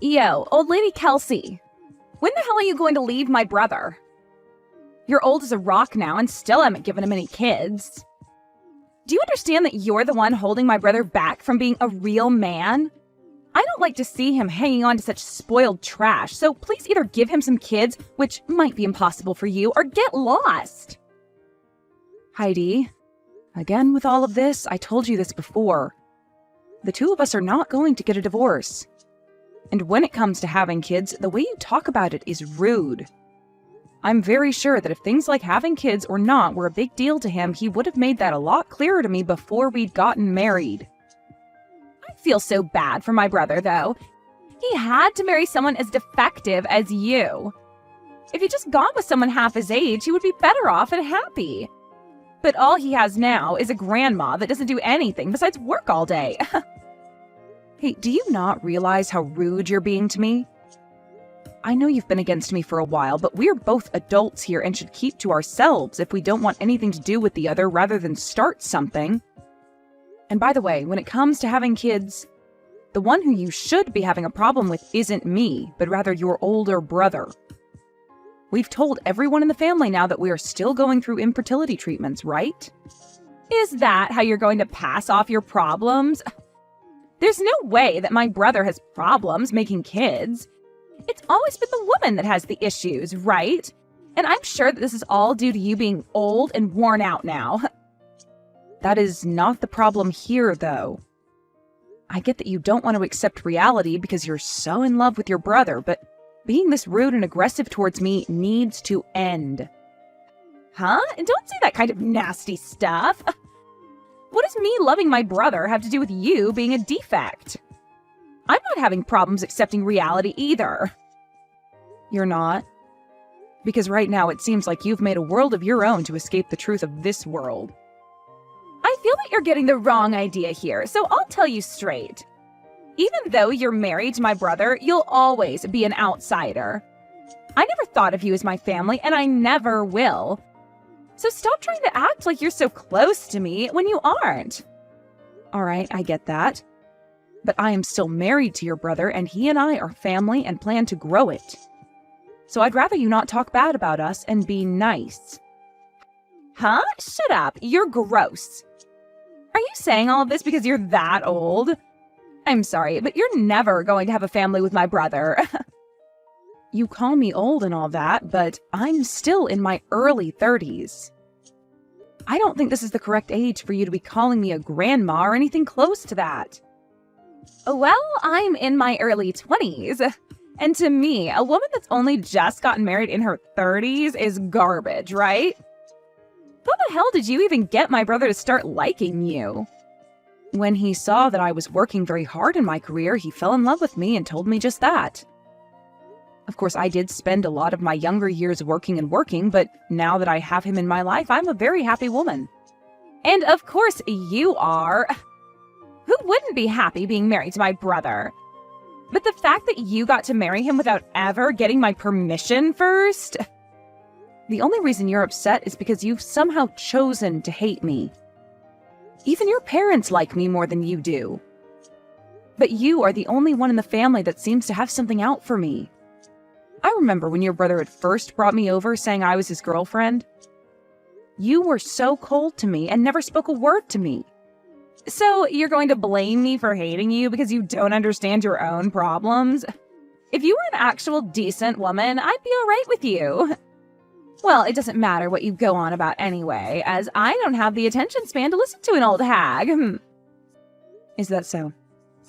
Yo, old lady Kelsey, when the hell are you going to leave my brother? You're old as a rock now and still haven't given him any kids. Do you understand that you're the one holding my brother back from being a real man? I don't like to see him hanging on to such spoiled trash, so please either give him some kids, which might be impossible for you, or get lost. Heidi, again with all of this, I told you this before. The two of us are not going to get a divorce. And when it comes to having kids, the way you talk about it is rude. I'm very sure that if things like having kids or not were a big deal to him, he would have made that a lot clearer to me before we'd gotten married. I feel so bad for my brother, though. He had to marry someone as defective as you. If he'd just gone with someone half his age, he would be better off and happy. But all he has now is a grandma that doesn't do anything besides work all day. Hey, do you not realize how rude you're being to me? I know you've been against me for a while, but we're both adults here and should keep to ourselves if we don't want anything to do with the other rather than start something. And by the way, when it comes to having kids, the one who you should be having a problem with isn't me, but rather your older brother. We've told everyone in the family now that we are still going through infertility treatments, right? Is that how you're going to pass off your problems? There's no way that my brother has problems making kids. It's always been the woman that has the issues, right? And I'm sure that this is all due to you being old and worn out now. That is not the problem here, though. I get that you don't want to accept reality because you're so in love with your brother, but being this rude and aggressive towards me needs to end. Huh? And don't say that kind of nasty stuff. What does me loving my brother have to do with you being a defect? I'm not having problems accepting reality either. You're not? Because right now it seems like you've made a world of your own to escape the truth of this world. I feel that you're getting the wrong idea here, so I'll tell you straight. Even though you're married to my brother, you'll always be an outsider. I never thought of you as my family, and I never will. So stop trying to act like you're so close to me when you aren't. All right, I get that. But I am still married to your brother, and he and I are family and plan to grow it. So I'd rather you not talk bad about us and be nice. Huh? Shut up. You're gross. Are you saying all of this because you're that old? I'm sorry, but you're never going to have a family with my brother. You call me old and all that, but I'm still in my early 30s. I don't think this is the correct age for you to be calling me a grandma or anything close to that. Well, I'm in my early 20s. And to me, a woman that's only just gotten married in her 30s is garbage, right? How the hell did you even get my brother to start liking you? When he saw that I was working very hard in my career, he fell in love with me and told me just that. Of course, I did spend a lot of my younger years working, but now that I have him in my life, I'm a very happy woman. And of course you are. Who wouldn't be happy being married to my brother? But the fact that you got to marry him without ever getting my permission first? The only reason you're upset is because you've somehow chosen to hate me. Even your parents like me more than you do. But you are the only one in the family that seems to have something out for me. I remember when your brother had first brought me over saying I was his girlfriend. You were so cold to me and never spoke a word to me. So you're going to blame me for hating you because you don't understand your own problems? If you were an actual decent woman, I'd be all right with you. Well, it doesn't matter what you go on about anyway, as I don't have the attention span to listen to an old hag. Is that so?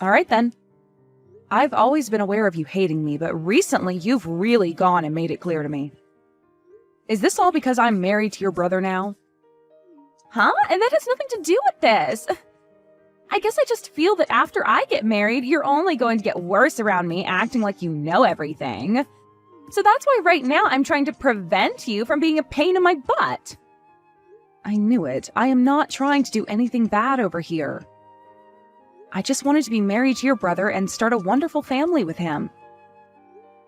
All right then. I've always been aware of you hating me, but recently you've really gone and made it clear to me. Is this all because I'm married to your brother now? Huh? And that has nothing to do with this. I guess I just feel that after I get married, you're only going to get worse around me, acting like you know everything. So that's why right now I'm trying to prevent you from being a pain in my butt. I knew it. I am not trying to do anything bad over here. I just wanted to be married to your brother and start a wonderful family with him.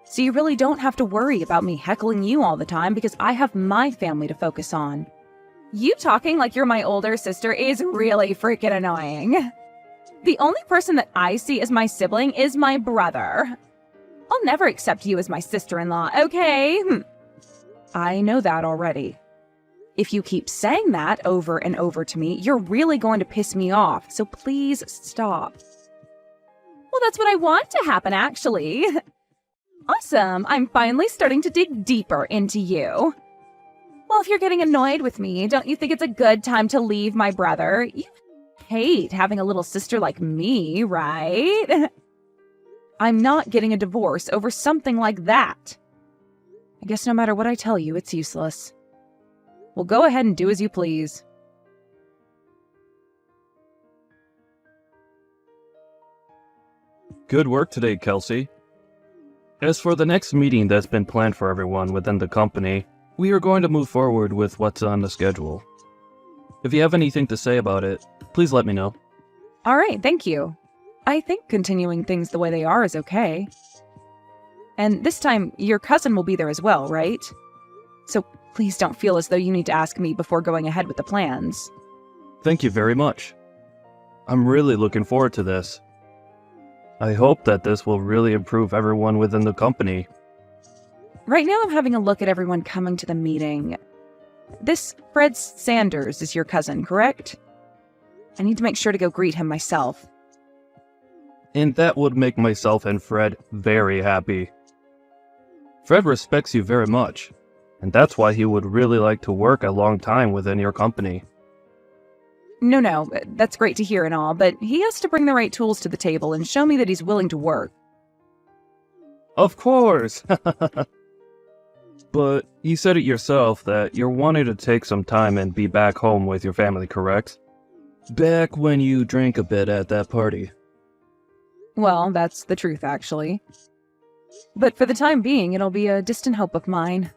So you really don't have to worry about me heckling you all the time because I have my family to focus on. You talking like you're my older sister is really freaking annoying. The only person that I see as my sibling is my brother. I'll never accept you as my sister-in-law, okay? I know that already. If you keep saying that over and over to me, you're really going to piss me off, so please stop. Well, that's what I want to happen, actually. Awesome, I'm finally starting to dig deeper into you. Well, if you're getting annoyed with me, don't you think it's a good time to leave my brother? You hate having a little sister like me, right? I'm not getting a divorce over something like that. I guess no matter what I tell you, it's useless. Well, go ahead and do as you please. Good work today, Kelsey. As for the next meeting that's been planned for everyone within the company, we are going to move forward with what's on the schedule. If you have anything to say about it, please let me know. All right, thank you. I think continuing things the way they are is okay. And this time, your cousin will be there as well, right? So please don't feel as though you need to ask me before going ahead with the plans. Thank you very much. I'm really looking forward to this. I hope that this will really improve everyone within the company. Right now I'm having a look at everyone coming to the meeting. This Fred Sanders is your cousin, correct? I need to make sure to go greet him myself. And that would make myself and Fred very happy. Fred respects you very much, and that's why he would really like to work a long time within your company. No, that's great to hear and all, but he has to bring the right tools to the table and show me that he's willing to work. Of course! But you said it yourself that you're wanting to take some time and be back home with your family, correct? Back when you drank a bit at that party. Well, that's the truth, actually. But for the time being, it'll be a distant hope of mine.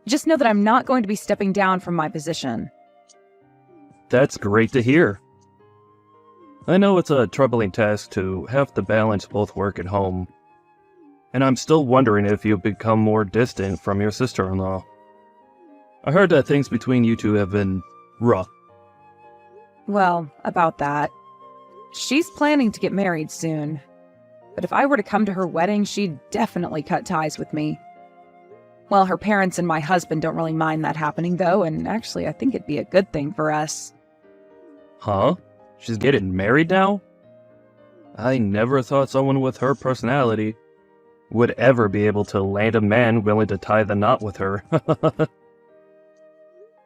Just know that I'm not going to be stepping down from my position. That's great to hear. I know it's a troubling task to have to balance both work and home. And I'm still wondering if you've become more distant from your sister-in-law. I heard that things between you two have been rough. Well, about that. She's planning to get married soon. But if I were to come to her wedding, she'd definitely cut ties with me. Well, her parents and my husband don't really mind that happening, though, and actually I think it'd be a good thing for us. Huh? She's getting married now? I never thought someone with her personality would ever be able to land a man willing to tie the knot with her.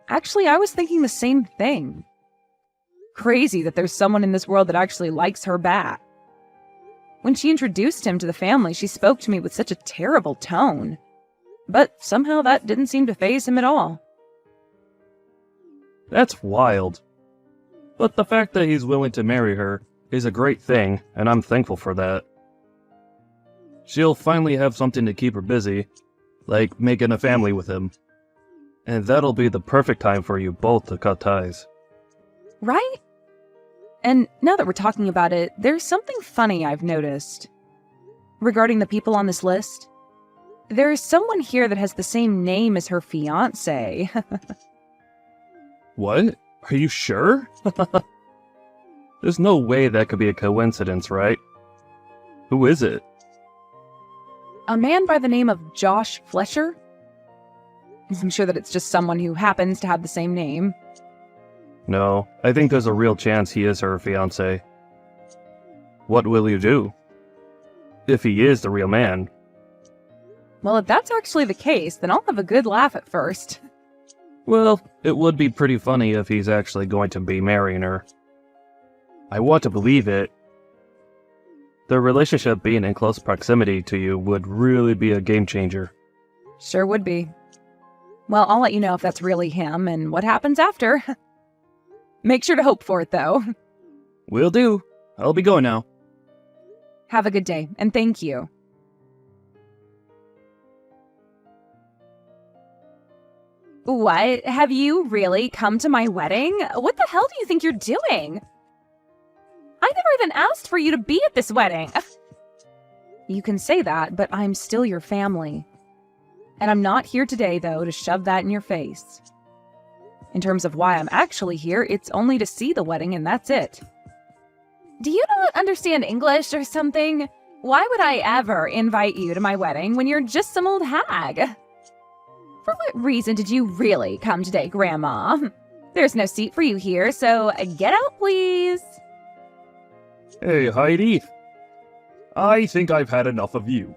Actually, I was thinking the same thing. Crazy that there's someone in this world that actually likes her back. When she introduced him to the family, she spoke to me with such a terrible tone. But somehow that didn't seem to faze him at all. That's wild. But the fact that he's willing to marry her is a great thing, and I'm thankful for that. She'll finally have something to keep her busy, like making a family with him. And that'll be the perfect time for you both to cut ties. Right? And now that we're talking about it, there's something funny I've noticed. Regarding the people on this list, there is someone here that has the same name as her fiancé. What? Are you sure? There's no way that could be a coincidence, right? Who is it? A man by the name of Josh Flesher? I'm sure that it's just someone who happens to have the same name. No, I think there's a real chance he is her fiancé. What will you do? If he is the real man. Well, if that's actually the case, then I'll have a good laugh at first. Well, it would be pretty funny if he's actually going to be marrying her. I want to believe it. Their relationship being in close proximity to you would really be a game changer. Sure would be. Well, I'll let you know if that's really him and what happens after. Make sure to hope for it, though. Will do. I'll be going now. Have a good day, and thank you. What? Have you really come to my wedding? What the hell do you think you're doing? I never even asked for you to be at this wedding. You can say that, but I'm still your family. And I'm not here today, though, to shove that in your face. In terms of why I'm actually here, it's only to see the wedding, and that's it. Do you not understand English or something? Why would I ever invite you to my wedding when you're just some old hag? For what reason did you really come today, Grandma? There's no seat for you here, so get out, please. Hey, Heidi. I think I've had enough of you.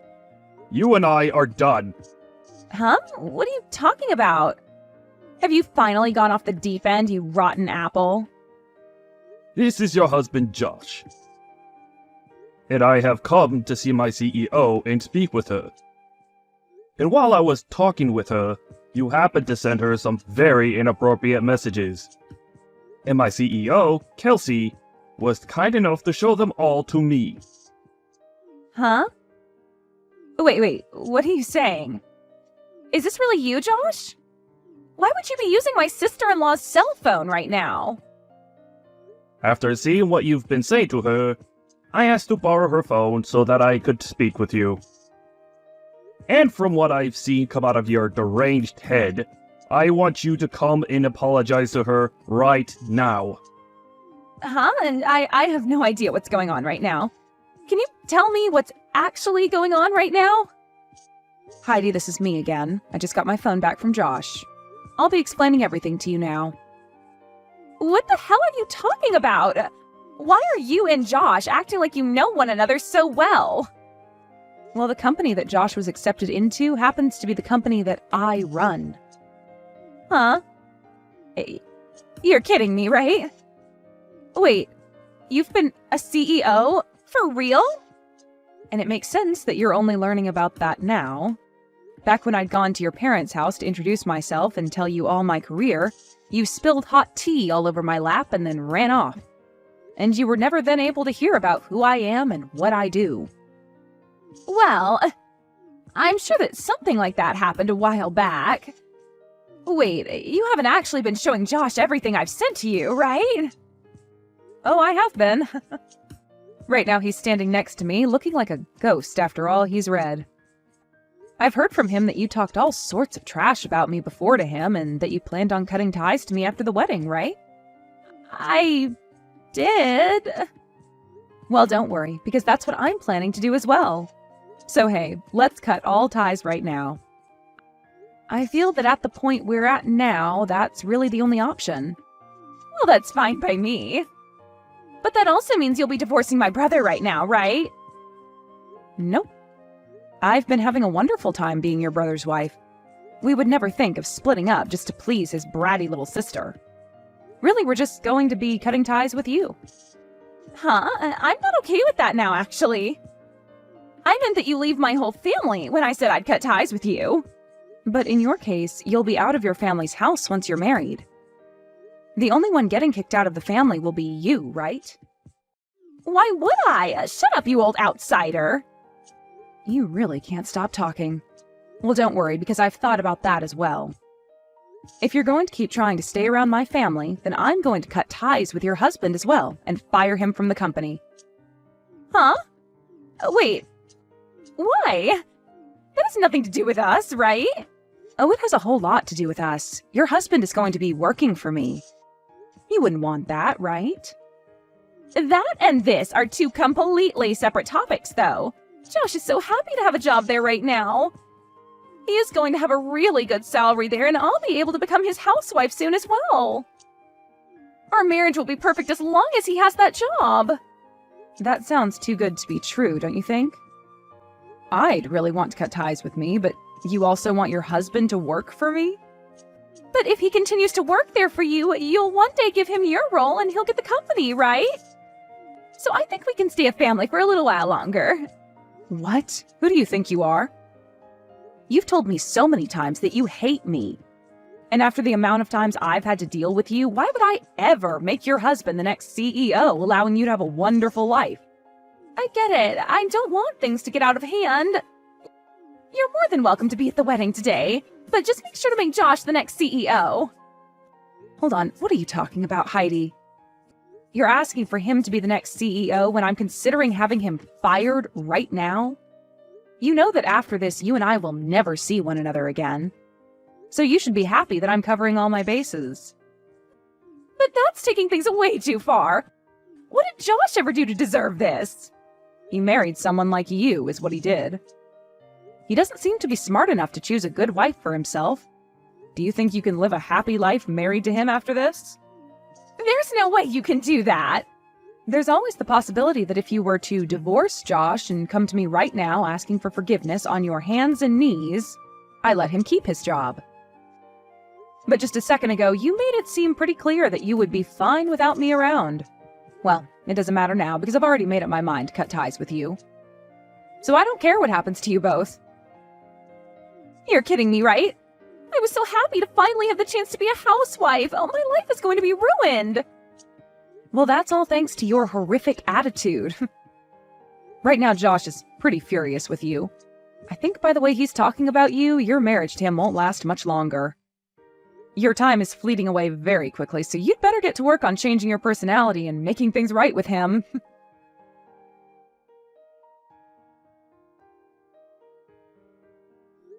You and I are done. Huh? What are you talking about? Have you finally gone off the deep end, you rotten apple? This is your husband, Josh. And I have come to see my CEO and speak with her. And while I was talking with her, you happened to send her some very inappropriate messages. And my CEO, Kelsey, was kind enough to show them all to me. Huh? Wait, what are you saying? Is this really you, Josh? Why would you be using my sister-in-law's cell phone right now? After seeing what you've been saying to her, I asked to borrow her phone so that I could speak with you. And from what I've seen come out of your deranged head, I want you to come and apologize to her right now. Huh? And I have no idea what's going on right now. Can you tell me what's actually going on right now? Heidi, this is me again. I just got my phone back from Josh. I'll be explaining everything to you now. What the hell are you talking about? Why are you and Josh acting like you know one another so well? Well, the company that Josh was accepted into happens to be the company that I run. Huh? You're kidding me, right? Wait, you've been a CEO? For real? And it makes sense that you're only learning about that now. Back when I'd gone to your parents' house to introduce myself and tell you all my career, you spilled hot tea all over my lap and then ran off. And you were never then able to hear about who I am and what I do. Well, I'm sure that something like that happened a while back. Wait, you haven't actually been showing Josh everything I've sent to you, right? Oh, I have been. Right now he's standing next to me, looking like a ghost after all he's read. I've heard from him that you talked all sorts of trash about me before to him and that you planned on cutting ties to me after the wedding, right? I did. Well, don't worry, because that's what I'm planning to do as well. So hey, let's cut all ties right now. I feel that at the point we're at now, that's really the only option. Well, that's fine by me. But that also means you'll be divorcing my brother right now, right? Nope. I've been having a wonderful time being your brother's wife. We would never think of splitting up just to please his bratty little sister. Really, we're just going to be cutting ties with you. Huh? I'm not okay with that now, actually. I meant that you leave my whole family when I said I'd cut ties with you. But in your case, you'll be out of your family's house once you're married. The only one getting kicked out of the family will be you, right? Why would I? Shut up, you old outsider. You really can't stop talking. Well, don't worry, because I've thought about that as well. If you're going to keep trying to stay around my family, then I'm going to cut ties with your husband as well and fire him from the company. Huh? Wait. Why? That has nothing to do with us, right? Oh, it has a whole lot to do with us. Your husband is going to be working for me. You wouldn't want that, right? That and this are two completely separate topics, though. Josh is so happy to have a job there right now. He is going to have a really good salary there, and I'll be able to become his housewife soon as well. Our marriage will be perfect as long as he has that job. That sounds too good to be true, don't you think? I'd really want to cut ties with me, but you also want your husband to work for me? But if he continues to work there for you, you'll one day give him your role and he'll get the company, right? So I think we can stay a family for a little while longer. What? Who do you think you are? You've told me so many times that you hate me. And after the amount of times I've had to deal with you, why would I ever make your husband the next CEO, allowing you to have a wonderful life? I get it. I don't want things to get out of hand. You're more than welcome to be at the wedding today, but just make sure to make Josh the next CEO. Hold on, what are you talking about, Heidi? You're asking for him to be the next CEO when I'm considering having him fired right now? You know that after this, you and I will never see one another again. So you should be happy that I'm covering all my bases. But that's taking things way too far. What did Josh ever do to deserve this? He married someone like you, is what he did. He doesn't seem to be smart enough to choose a good wife for himself. Do you think you can live a happy life married to him after this? There's no way you can do that. There's always the possibility that if you were to divorce Josh and come to me right now asking for forgiveness on your hands and knees, I let him keep his job. But just a second ago, you made it seem pretty clear that you would be fine without me around. Well, it doesn't matter now because I've already made up my mind to cut ties with you. So I don't care what happens to you both. You're kidding me, right? I was so happy to finally have the chance to be a housewife. Oh, my life is going to be ruined. Well, that's all thanks to your horrific attitude. Right now, Josh is pretty furious with you. I think by the way he's talking about you, your marriage to him won't last much longer. Your time is fleeting away very quickly, so you'd better get to work on changing your personality and making things right with him.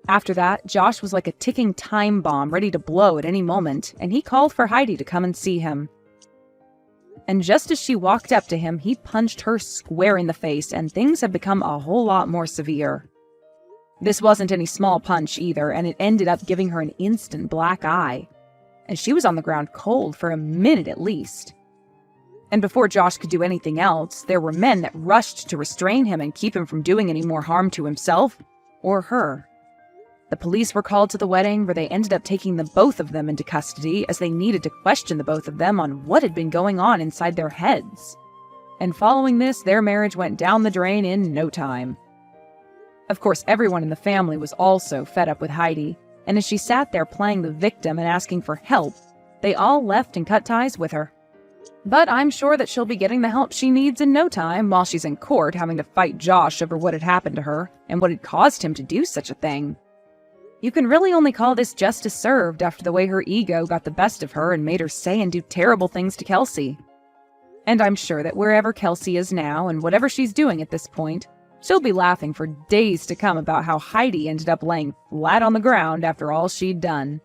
After that, Josh was like a ticking time bomb ready to blow at any moment, and he called for Heidi to come and see him. And just as she walked up to him, he punched her square in the face, and things have become a whole lot more severe. This wasn't any small punch either, and it ended up giving her an instant black eye. And she was on the ground cold for a minute at least. And before Josh could do anything else, there were men that rushed to restrain him and keep him from doing any more harm to himself or her. The police were called to the wedding, where they ended up taking the both of them into custody as they needed to question the both of them on what had been going on inside their heads. And following this, their marriage went down the drain in no time. Of course, everyone in the family was also fed up with Heidi, and as she sat there playing the victim and asking for help, they all left and cut ties with her. But I'm sure that she'll be getting the help she needs in no time while she's in court having to fight Josh over what had happened to her and what had caused him to do such a thing. You can really only call this justice served after the way her ego got the best of her and made her say and do terrible things to Kelsey. And I'm sure that wherever Kelsey is now and whatever she's doing at this point, she'll be laughing for days to come about how Heidi ended up laying flat on the ground after all she'd done.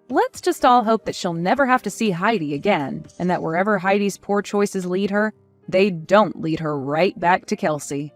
Let's just all hope that she'll never have to see Heidi again, and that wherever Heidi's poor choices lead her, they don't lead her right back to Kelsey.